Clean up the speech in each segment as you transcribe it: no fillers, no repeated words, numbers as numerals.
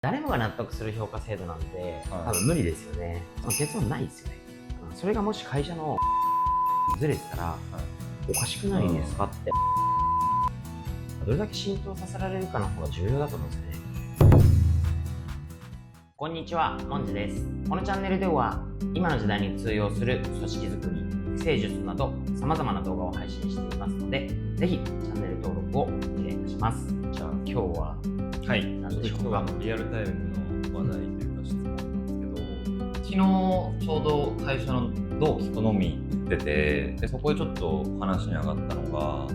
誰もが納得する評価制度なんて、多分無理ですよね。結論ないですよね。それがもし会社のずれてたら、おかしくないですかって、どれだけ浸透させられるかの方が重要だと思うんですよね。こんにちは、もんじです。このチャンネルでは、今の時代に通用する組織づくり、育成術など様々な動画を配信していますので、ぜひチャンネル登録をお願いいたします。じゃあ今日は何でしょうか。リアルタイムの話題というか質問なんですけど、昨日ちょうど会社の同期と飲み行ってて、でそこでちょっと話に上がったのが、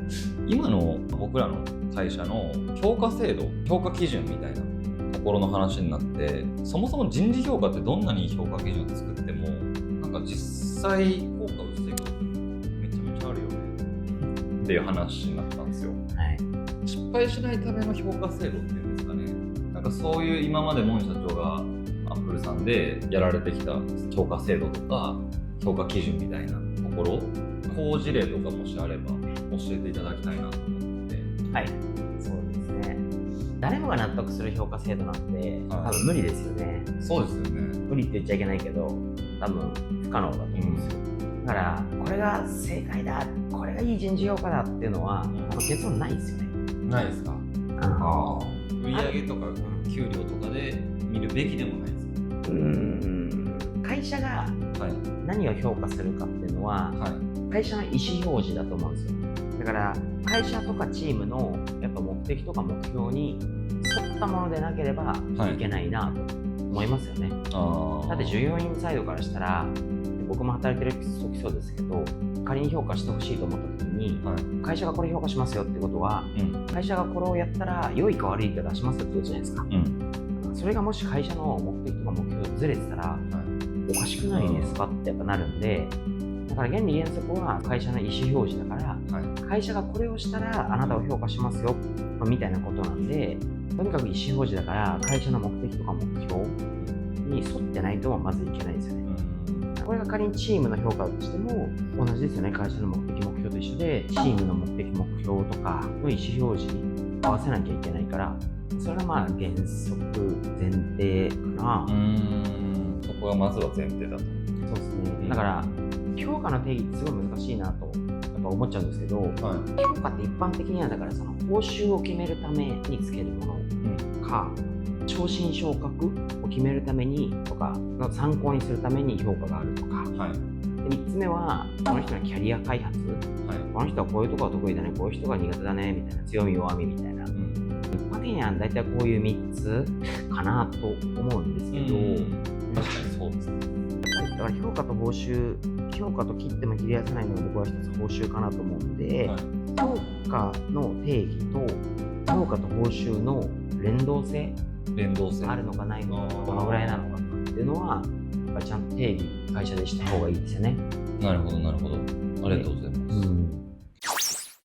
今の僕らの会社の評価制度、評価基準みたいなところの話になって、そもそも人事評価ってどんなに評価基準を作っても、なんか実際効果をしていくことめちゃめちゃあるよねっていう話になったんですよ。失敗しないための評価制度っていうんですかね。なんかそういう今までモン社長がアップルさんでやられてきた評価制度とか評価基準みたいなところ、好事例とかもしあれば教えていただきたいなと思って。はい、そうですね。誰もが納得する評価制度なんて、多分無理ですよね。そうですよね。無理って言っちゃいけないけど、多分不可能だと思うんですよ。だからこれが正解だ、これがいい人事評価だっていうのは、結論ないですよね。ないですか？売上とか給料とかで見るべきでもないですか？会社が何を評価するかっていうのは、会社の意思表示だと思うんですよ。だから会社とかチームのやっぱ目的とか目標に沿ったものでなければいけないなと思いますよね。だって従業員サイドからしたら、僕も働いてる時そうですけど、仮に評価してほしいと思った時に、会社がこれ評価しますよってことは、会社がこれをやったら良いか悪いか出しますよってことじゃないですか。それがもし会社の目的とか目標とずれてたら、おかしくないですかってやっぱなるんで、だから原理原則は会社の意思表示だから、会社がこれをしたらあなたを評価しますよみたいなことなんで、とにかく意思表示だから会社の目的とか目標に沿ってないとまずいけないですよね。これが仮にチームの評価としても同じですよね。会社の目的目標と一緒で、チームの目的目標とかの意思表示に合わせなきゃいけないから、それがまあ原則前提かな。そこがまずは前提だと。そうですね。だから評価の定義ってすごい難しいなとやっぱ思っちゃうんですけど、評価って一般的にはだからその報酬を決めるためにつけるものか、昇進昇格を決めるためにとかの参考にするために評価があるとか、で3つ目はこの人のキャリア開発、この人はこういうところが得意だね、こういう人が苦手だねみたいな、強み弱みみたいな、一般的には大体こういう3つかなと思うんですけど、確かにそうですね。だから評価と報酬、評価と切っても切り離せないのが僕は一つ報酬かなと思うんで、評価の定義と評価と報酬の連動性あるのかないのか、どのぐらいなのかっていうのは、やっぱりちゃんと定義会社でした方がいいですよね。なるほどなるほど。ありがとうございます。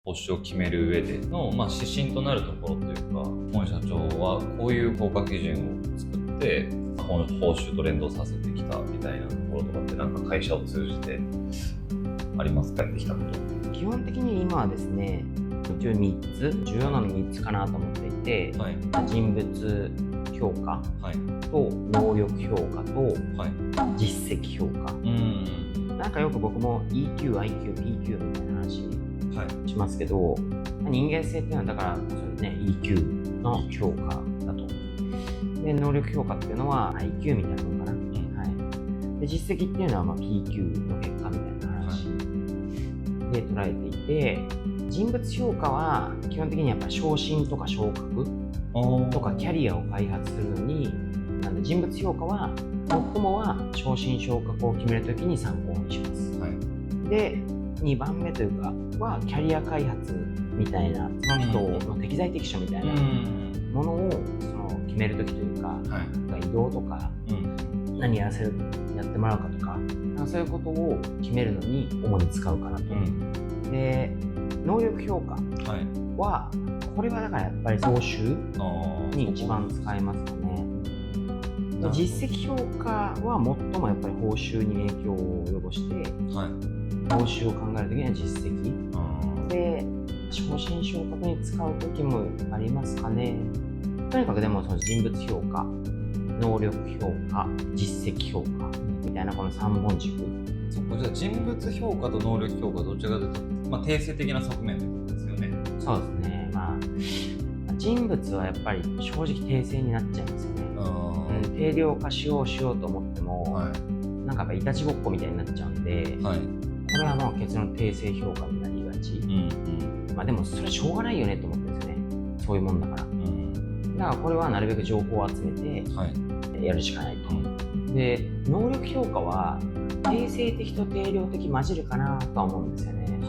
報酬を決める上での、指針となるところというか、本社長はこういう評価基準を作って報酬と連動させてきたみたいなところとかって、なんか会社を通じてありますか？やってきたこと。基本的に今はですね、一応3つ重要なの3つかなと思っていて、人物評価と能力評価と実績評価、なんかよく僕も EQ、IQ、PQ みたいな話しますけど、人間性っていうのはだからそれね EQ の評価だと。で能力評価っていうのは IQ みたいなものかな。で実績っていうのはPQ の結果みたいな話で捉えていて、人物評価は基本的にやっぱ昇進とか昇格とかキャリアを開発するのに、なんで人物評価は最もは昇進昇格を決めるときに参考にします。で2番目というかはキャリア開発みたいな、その人の適材適所みたいなものをその決めるときというか、移動とか、何やってもらうかとか、そういうことを決めるのに主に使うかなと。で能力評価は、これはだからやっぱり報酬に一番使えますかね。で実績評価は最もやっぱり報酬に影響を及ぼして、報酬を考えるときには実績で、昇進昇格に使うときもありますかね。とにかくでもその人物評価、能力評価、実績評価みたいなこの3本軸。そこじゃあ人物評価と能力評価どちらかというと、定性的な側面ということですよね。そうですね。人物はやっぱり正直定性になっちゃいますよね。定量化しようと思っても、なんかやっぱいたちごっこみたいになっちゃうんで、これはもう結論定性評価になりがち。でもそれしょうがないよねと思ってるんですよね。そういうもんだから。だからこれはなるべく情報を集めてやるしかないと。で、能力評価は定性的と定量的混じるかなとは思うんですよね。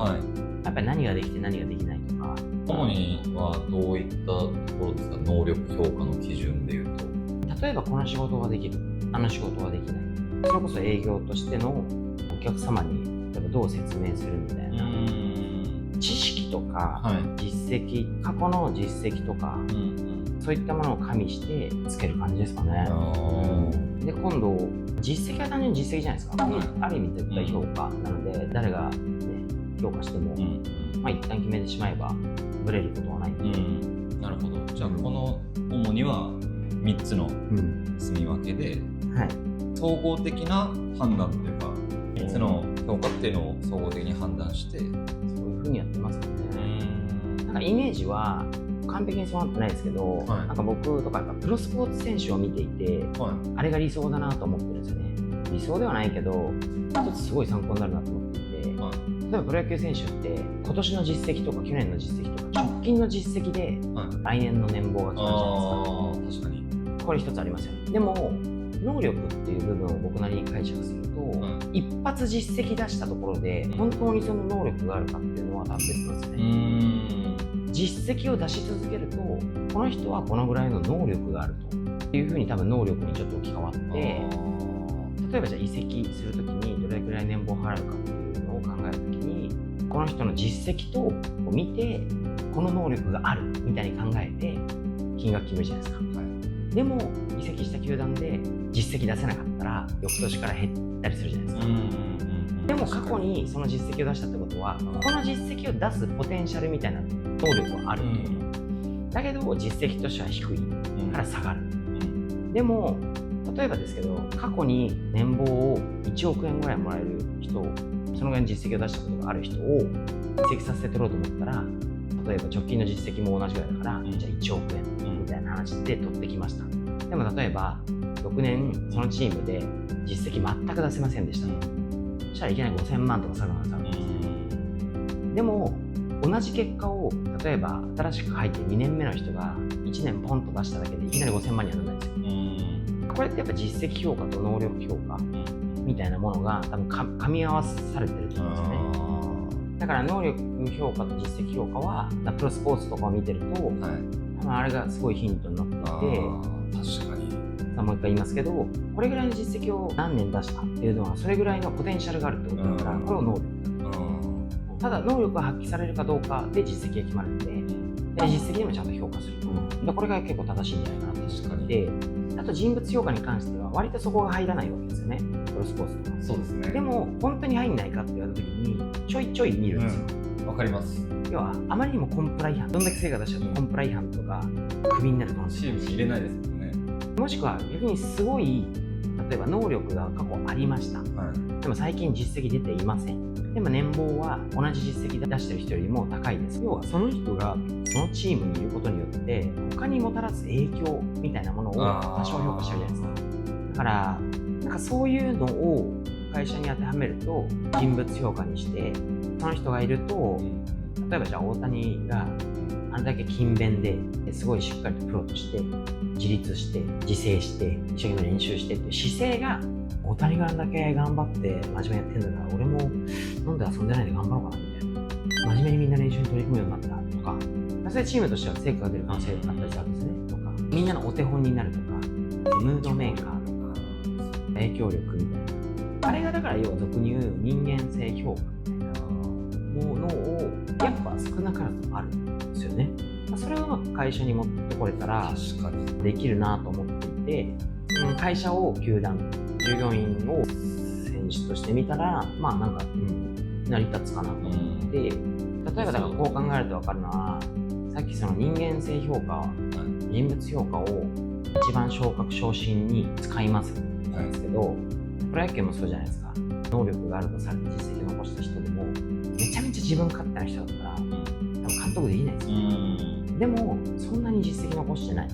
やっぱり何ができて何ができないとか。主にはどういったところですか、能力評価の基準でいうと。例えばこの仕事ができる、あの仕事ができない。それこそ営業としてのお客様に例えばどう説明するみたいな。知識とか実績、過去の実績とか、そういったものを加味してつける感じですかね。で、今度実績は単純に実績じゃないですか。ある意味絶対評価なので、誰が、評価しても、一旦決めてしまえばブレることはないので。なるほど。じゃあこの主には3つの住み分けで、総合的な判断というか、3つの評価っていうのを総合的に判断して、そういう風にやってますね。なんかイメージは完璧にそうなってないですけど、なんか僕とかやっぱプロスポーツ選手を見ていて、あれが理想だなと思ってるんですよね。理想ではないけど、一つすごい参考になるなと思っていて、例えばプロ野球選手って今年の実績とか去年の実績とか直近の実績で来年の年俸が決まるじゃないですか。確かに。これ一つありますよね。でも能力っていう部分を僕なりに解釈すると、一発実績出したところで本当にその能力があるかっていうのは多分別なんですよね。実績を出し続けると、この人はこのぐらいの能力があるというふうに多分能力にちょっと置き換わって、例えばじゃあ移籍するときにどれくらい年俸を払うかっていうのを考えるときに、この人の実績と見てこの能力があるみたいに考えて金額決めるじゃないですか。でも移籍した球団で実績出せなかったら翌年から減ったりするじゃないですか。でも過去にその実績を出したってことは、この実績を出すポテンシャルみたいな能力はあるだけど実績としては低いから下がる。でも例えばですけど、過去に年俸を1億円ぐらいもらえる人、そのぐらいの実績を出したことがある人を移籍させて取ろうと思ったら、例えば直近の実績も同じぐらいだから、じゃあ1億円みたいな話で取ってきました。でも例えば6年そのチームで実績全く出せませんでした。そしたらいきなり5000万とか下がるんですよ。でも同じ結果を例えば新しく入って2年目の人が1年ポンと出しただけでいきなり5000万にはならないんですよ。これってやっぱ実績評価と能力評価みたいなものが多分噛み合わされてると思うんですよね。だから能力評価と実績評価はプロスポーツとかを見てると、多分あれがすごいヒントになっていて、確かにもう一回言いますけど、これぐらいの実績を何年出したっていうのはそれぐらいのポテンシャルがあるってことだから、これを能力ただ能力が発揮されるかどうかで実績が決まるので、実績でもちゃんと評価する。これが結構正しいんじゃないかなと思って。あと人物評価に関しては割とそこが入らないわけですよね、プロスポーツとか。そうですね。でも本当に入んないかって言われた時にちょいちょい見るんですよ。わかります。要はあまりにもコンプラ違反、どんだけ成果出しちゃうとコンプラ違反とかクビになる可能性チームに入れないですもんね。もしくは逆にすごい、例えば能力が過去ありました、でも最近実績出ていません。でも年俸は同じ実績出してる人よりも高いです。要はその人がそのチームにいることによって他にもたらす影響みたいなものを多少評価してるじゃないですか。だからなんかそういうのを会社に当てはめると人物評価にして、その人がいると、例えばじゃあ大谷があれだけ勤勉ですごいしっかりとプロとして自立して自制して一生懸命練習してっていう姿勢が、大谷があんだけ頑張って真面目にやってんだから俺も飲んで遊んでないで頑張ろうかなみたいな、真面目にみんな練習に取り組むようになったとか、それチームとしては成果が出る可能性があったりするんですね。とかみんなのお手本になるとか、ムードメーカーとか影響力みたいな、あれがだから要は俗に言う人間性評価みたいなものをやっぱ少なからずあるんですよね。それをうまく会社に持ってこれたらできるなと思っていて、会社を球団、従業員を選手としてみたらまあなんか、成り立つかなと思って、例えばだからこう考えると分かるのは、さっきその人間性評価に人物評価を一番昇格昇進に使いますなんですけど、プロ野球もそうじゃないですか。能力があるとされて実績を残した人でもめちゃめちゃ自分勝手な人だったら多分監督できないですよ。でもそんなに実績残してない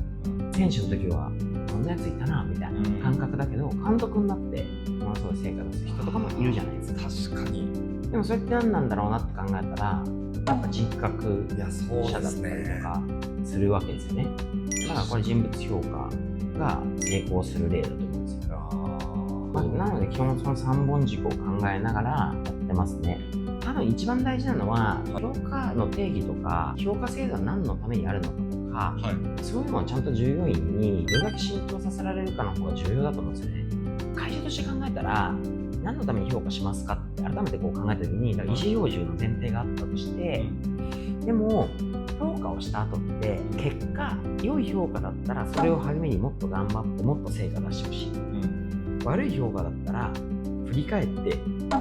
選手の時はこんなやついたなみたいな感覚だけど、監督になってものすごい成果出す人とかもいるじゃないですか。確かに。でもそれって何なんだろうなって考えたら、やっぱ人格者だったりとかするわけですよね。だからこれ人物評価が成功する例だと思うんですよ。なので基本その3本軸を考えながらやってますね。多分一番大事なのは評価の定義とか評価制度は何のためにあるのかとか、そういうのをちゃんと従業員にどれだけ浸透させられるかの方が重要だと思うんですよね。会社として考えたら何のために評価しますかって改めてこう考えた時に、だから意思表示の前提があったとして、でも評価をした後って結果良い評価だったらそれを励みにもっと頑張ってもっと成果出してほしい、悪い評価だったら振り返って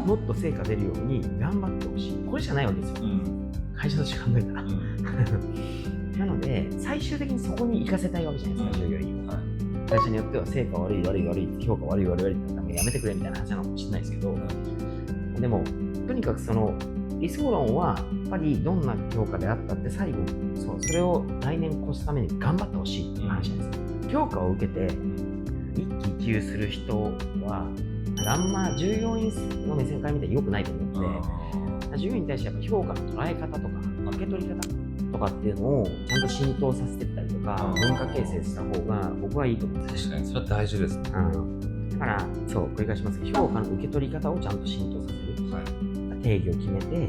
もっと成果出るように頑張ってほしい。これしかないわけですよ、会社として考えたら、なので最終的にそこに行かせたいわけじゃないですか、従業員を。会社によっては成果悪い評価悪いって言ったらやめてくれみたいな話なのかもしれないですけど、でもとにかくその理想論はやっぱりどんな評価であったって最後それを来年越すために頑張ってほしいっていう話なんですよ。評価を受けて一喜一憂する人はあんま従業員の目線から見て良くないと思って、従業員に対してやっぱ評価の捉え方とか受け取り方とかっていうのをちゃんと浸透させていったりとか文化形成した方が僕はいいと思うんですよ。確かにそれは大事ですね。だから繰り返しますけど、評価の受け取り方をちゃんと浸透させる、定義を決めて、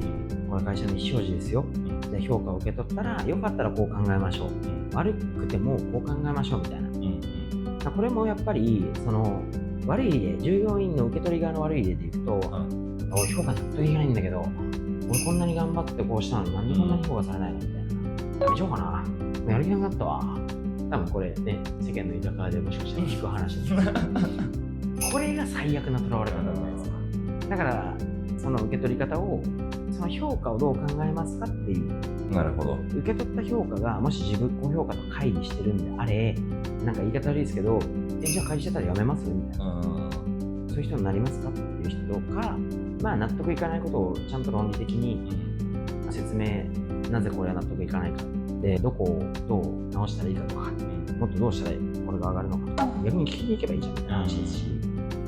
これ会社の意思表示ですよ、で評価を受け取ったらよかったらこう考えましょう、悪くてもこう考えましょうみたいな、これもやっぱりその悪い例、従業員の受け取り側の悪い例でいくと、俺評価納得いかないんだけど、俺こんなに頑張ってこうしたのになんでこんなに評価されないのみたいな、やめちゃおうかな、やる気なくなったわ。多分これね、世間の居酒屋でもしかしたら聞く話ですこれが最悪なとらわれ方じゃないですか。だからその受け取り方を、その評価をどう考えますかっていう。なるほど。受け取った評価がもし自分高評価と乖離してるんであれ、なんか言い方悪いですけど、じゃあ会社してたらやめますみたいな、そういう人になりますかっていう人か、納得いかないことをちゃんと論理的に説明、なぜこれは納得いかないかで、どこをどう直したらいいかとか、もっとどうしたらこれが上がるのかとか、逆に聞きに行けばいいじゃんみたいな話ですし、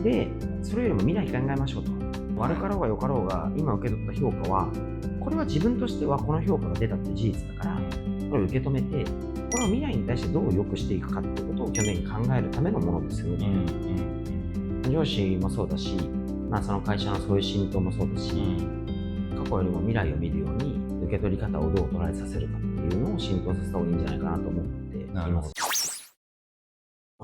でそれよりも未来考えましょうと。悪かろうが良かろうが今受け取った評価は、これは自分としてはこの評価が出たって事実だから、これを受け止めて、これを未来に対してどう良くしていくかってことを去年に考えるためのものですよ、上司もそうだし、その会社のそういう浸透もそうだし、過去よりも未来を見るように受け取り方をどう捉えさせるかっていうのを浸透させた方がいいんじゃないかなと思っています。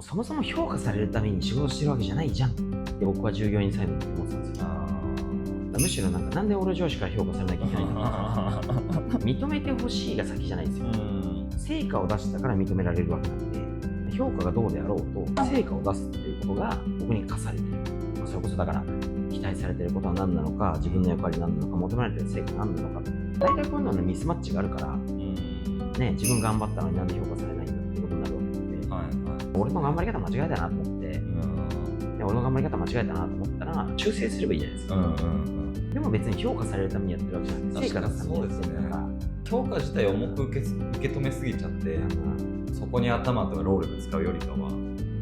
そもそも評価されるために仕事してるわけじゃないじゃんって僕は従業員サイドに思ってたんですよ。むしろなんで俺上司から評価されなきゃいけないんだ認めてほしいが先じゃないですよ。成果を出したから認められるわけなので、評価がどうであろうと成果を出すっていうことが僕に課されてる。それこそだから期待されてることは何なのか、自分の役割何なのか、求められてる成果何なのか、大体こういうののミスマッチがあるから、自分頑張ったのになんで評価されないんだっていうことになるわけで、俺の頑張り方間違えたなと思って、俺の頑張り方間違えたなと思ったら修正すればいいじゃないですか。でも別に評価されるためにやってるわけじゃなくて、成果出すためにやってるから、評価自体を重く受け止めすぎちゃって、そこに頭とか労力使うよりかは。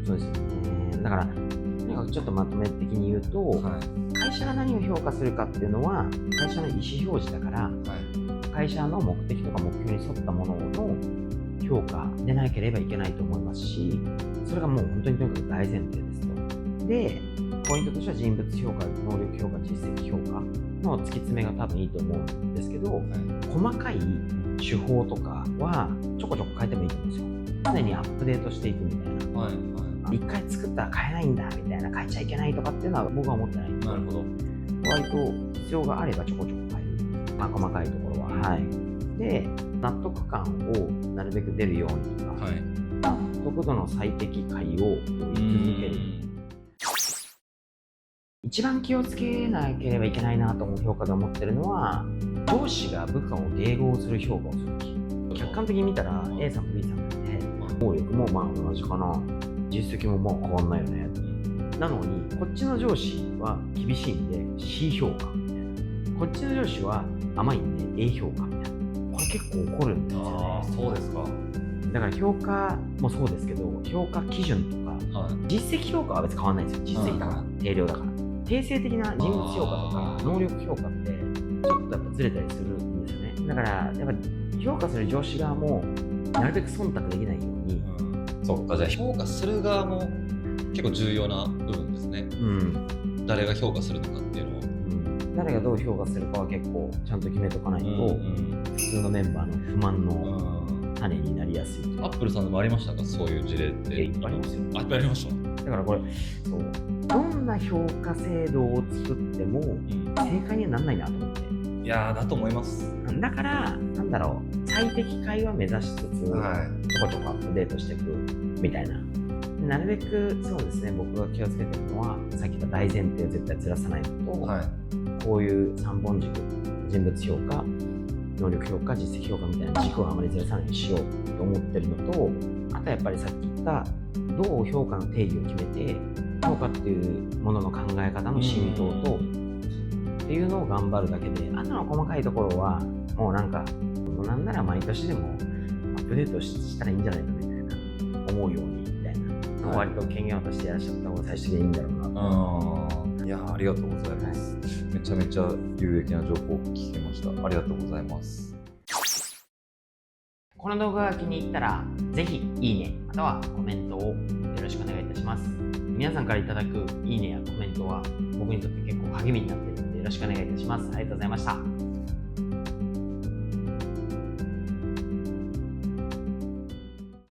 そうですよね。だからちょっとまとめ的に言うと、会社が何を評価するかっていうのは会社の意思表示だから、会社の目的とか目標に沿ったものの評価でなければいけないと思いますし、それがもう本当にとにかく大前提ですと。で、ポイントとしては人物評価、能力評価、実績評価の突き詰めが多分いいと思うんですけど、細かい手法とかはちょこちょこ変えてもいいと思うんですよ。常にアップデートしていくみたいな。一回作ったら変えないんだみたいな、変えちゃいけないとかっていうのは僕は思ってない。なるほど。割と必要があればちょこちょこ変える。細かいところは。で、納得感をなるべく出るようにとか、納得度の最適解を問い続ける。一番気をつけなければいけないなと思う評価で思ってるのは、上司が部下を迎合する評価をするとき。客観的に見たら A さんも B さんもいて、能力もまあ同じかな、実績もまあ変わんないよね。なのにこっちの上司は厳しいんで C 評価みたいな、こっちの上司は甘いんで A 評価みたいな、これ結構起こるんですよね。そうですか。だから評価もそうですけど、評価基準とか、実績評価は別に変わんないんですよ。実績だから、定量だから。定性的な人物評価とか能力評価ってちょっとやっぱずれたりするんですよね。だからやっぱ評価する上司側もなるべく忖度できないように、そうか、じゃあ評価する側も結構重要な部分ですね。誰が評価するのかっていうのを、誰がどう評価するかは結構ちゃんと決めとかないと、普通のメンバーの不満の種になりやすい。アップルさんでもありましたか、そういう事例って。いっぱいありますよ。いっぱいありました。だからこれ、そう、どんな評価制度を作っても正解にはならないなと思って。いやー、だと思います。だから、なんだろう、最適解は目指しつつ、ちょこちょこアップデートしていくみたいな。なるべくそうですね、僕が気をつけてるのは、さっき言った大前提を絶対ずらさないのと、こういう3本軸、人物評価、能力評価、実績評価みたいな軸をあまりずらさないようにしようと思ってるのと、あとはやっぱりさっき言ったどう評価の定義を決めて、評価っていうものの考え方の浸透とっていうのを頑張るだけで、あとの細かいところはもうなんか、もうなんなら毎年でもアップデートしたらいいんじゃないかみたいな、思うようにみたいな、割と権限を渡していらっしゃった方が最終的にいいんだろうなと。いやありがとうございます。めちゃめちゃ有益な情報を聞けました。ありがとうございます。この動画が気に入ったら、ぜひいいね、またはコメントをよろしくお願いいたします。皆さんからいただくいいねやコメントは僕にとって結構励みになっているのでよろしくお願いいたします。ありがとうございました。